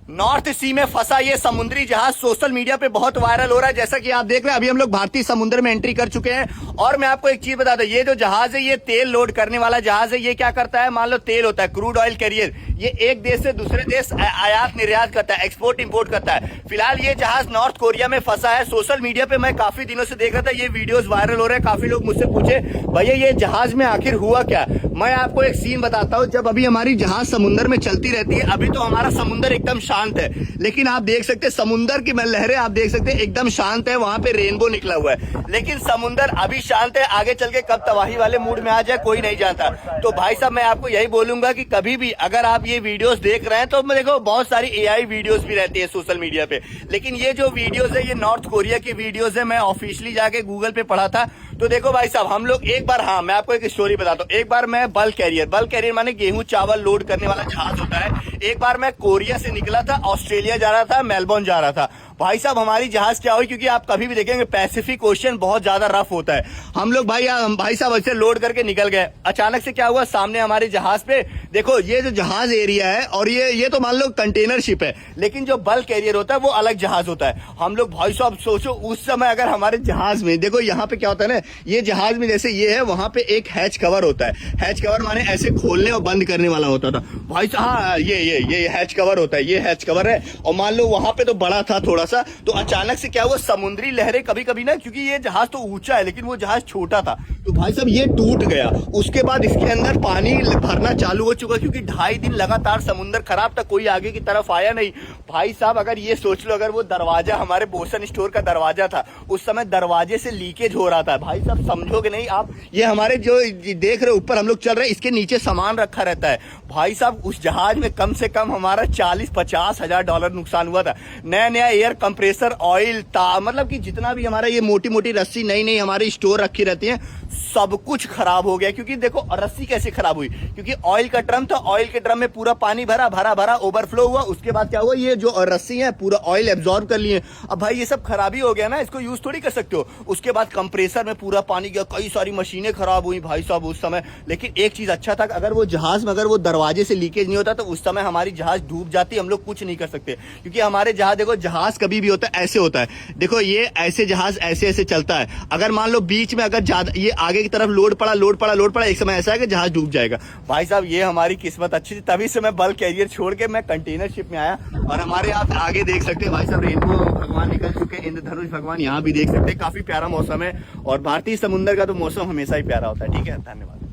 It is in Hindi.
नॉर्थ सी में फंसा ये समुद्री जहाज सोशल मीडिया पे बहुत वायरल हो रहा है। जैसा कि आप देख रहे हैं, अभी हम लोग भारतीय समुद्र में एंट्री कर चुके हैं। और मैं आपको एक चीज बता दूं, ये जो जहाज है ये तेल लोड करने वाला जहाज है। ये क्या करता है, मान लो तेल होता है, क्रूड ऑयल कैरियर। ये एक देश से दूसरे देश आयात निर्यात करता है, एक्सपोर्ट इंपोर्ट करता है। फिलहाल ये जहाज नॉर्थ कोरिया में फंसा है। सोशल मीडिया पे मैं काफी दिनों से देख रहा था, ये वीडियोस वायरल हो रहे हैं। काफी लोग मुझसे पूछे भैया ये जहाज में आखिर हुआ क्या। मैं आपको एक सीन बताता हूँ। जब अभी हमारी जहाज समुद्र में चलती रहती है, अभी तो हमारा समुद्र एकदम शांत है, लेकिन आप देख सकते हैं समुद्र की लहरें आप देख सकते हैं एकदम शांत है। वहां पे रेनबो निकला हुआ है, लेकिन समुद्र अभी शांत है। आगे चल के कब तबाही वाले मूड में आ जाए कोई नहीं जानता। तो भाई साहब मैं आपको यही बोलूंगा कि कभी भी अगर आप ये वीडियोस देख रहे हैं तो देखो बहुत सारी एआई वीडियोस भी रहती है सोशल मीडिया पे, लेकिन ये जो वीडियोस है ये नॉर्थ कोरिया की वीडियोस है। मैं ऑफिशियली जाके गूगल पे पढ़ा था। तो देखो भाई साहब हम लोग एक बार, हाँ मैं आपको एक स्टोरी बताता हूँ। एक बार मैं बल्क कैरियर माने गेहूं चावल लोड करने वाला जहाज होता है। एक बार मैं कोरिया से निकला था, ऑस्ट्रेलिया जा रहा था, मेलबोर्न जा रहा था। भाई साहब हमारी जहाज क्या हुई, क्योंकि आप कभी भी देखेंगे पैसिफिक ओशन बहुत ज्यादा रफ होता है। हम लोग भाई साहब ऐसे लोड करके निकल गए। अचानक से क्या हुआ, सामने हमारे जहाज पे देखो ये जो जहाज एरिया है और ये तो मान लो कंटेनर शिप है, लेकिन जो बल्क कैरियर होता है वो अलग जहाज होता है। हम लोग भाई साहब सोचो उस समय अगर हमारे जहाज में देखो यहाँ पे क्या होता है ना, ये जहाज में जैसे ये है वहां पे एक हैच कवर होता है। हैच कवर माने ऐसे खोलने और बंद करने वाला होता था भाई साहब। हाँ ये हैच कवर होता है, ये हैच कवर है। और मान लो वहां पे तो बड़ा था थोड़ा सा, तो अचानक से क्या हुआ, समुद्री लहरें कभी कभी ना, क्योंकि ये जहाज तो ऊंचा है लेकिन वो जहाज छोटा था, तो भाई साहब ये टूट गया। उसके बाद इसके अंदर पानी भरना चालू हो चुका, क्योंकि 2.5 दिन लगातार समुद्र खराब था, कोई आगे की तरफ आया नहीं। भाई साहब अगर ये सोच लो, अगर वो दरवाजा हमारे बोसन स्टोर का दरवाजा था, उस समय दरवाजे से लीकेज हो रहा था। भाई साहब समझोगे नहीं आप, ये हमारे जो देख रहे ऊपर हम लोग चल रहे हैं, इसके नीचे सामान रखा रहता है। भाई साहब उस जहाज में कम से कम हमारा 40-50 हजार डॉलर नुकसान हुआ था। नया एयर कंप्रेसर ऑयल मतलब कि जितना भी हमारा ये मोटी मोटी रस्सी नई हमारी स्टोर रखी रहती है, सब कुछ खराब हो गया। क्योंकि देखो रस्सी कैसे खराब हुई, क्योंकि ऑयल का ड्रम था, ऑयल के ड्रम में पूरा पानी भरा ओवरफ्लो हुआ। उसके बाद क्या हुआ, ये जो रस्सी है पूरा ऑयल एब्जॉर्ब कर लिए। अब भाई ये सब खराबी हो गया ना, इसको यूज थोड़ी कर सकते हो। उसके बाद कंप्रेसर में पूरा पानी गया, कई सारी मशीनें खराब हुई भाई साहब उस समय। लेकिन एक चीज अच्छा था, अगर वो जहाज में अगर वो दरवाजे से लीकेज नहीं होता तो उस समय हमारी जहाज डूब जाती, हम लोग कुछ नहीं कर सकते। क्योंकि हमारे जहाज देखो, जहाज कभी भी होता है ऐसे होता है, देखो ये ऐसे जहाज ऐसे चलता है। अगर मान लो बीच में अगर ज्यादा ये आगे की तरफ लोड पड़ा, एक समय ऐसा है कि जहाज डूब जाएगा। भाई साहब ये हमारी किस्मत अच्छी थी, तभी से मैं बल्क कैरियर छोड़ के मैं कंटेनर शिप में आया। और हमारे आप आगे देख सकते हैं भाई साहब रेनबो भगवान निकल चुके हैं, इंद्रधनुष भगवान यहाँ भी देख सकते हैं। काफी प्यारा मौसम है, और भारतीय समुद्र का तो मौसम हमेशा ही प्यारा होता है। ठीक है, धन्यवाद।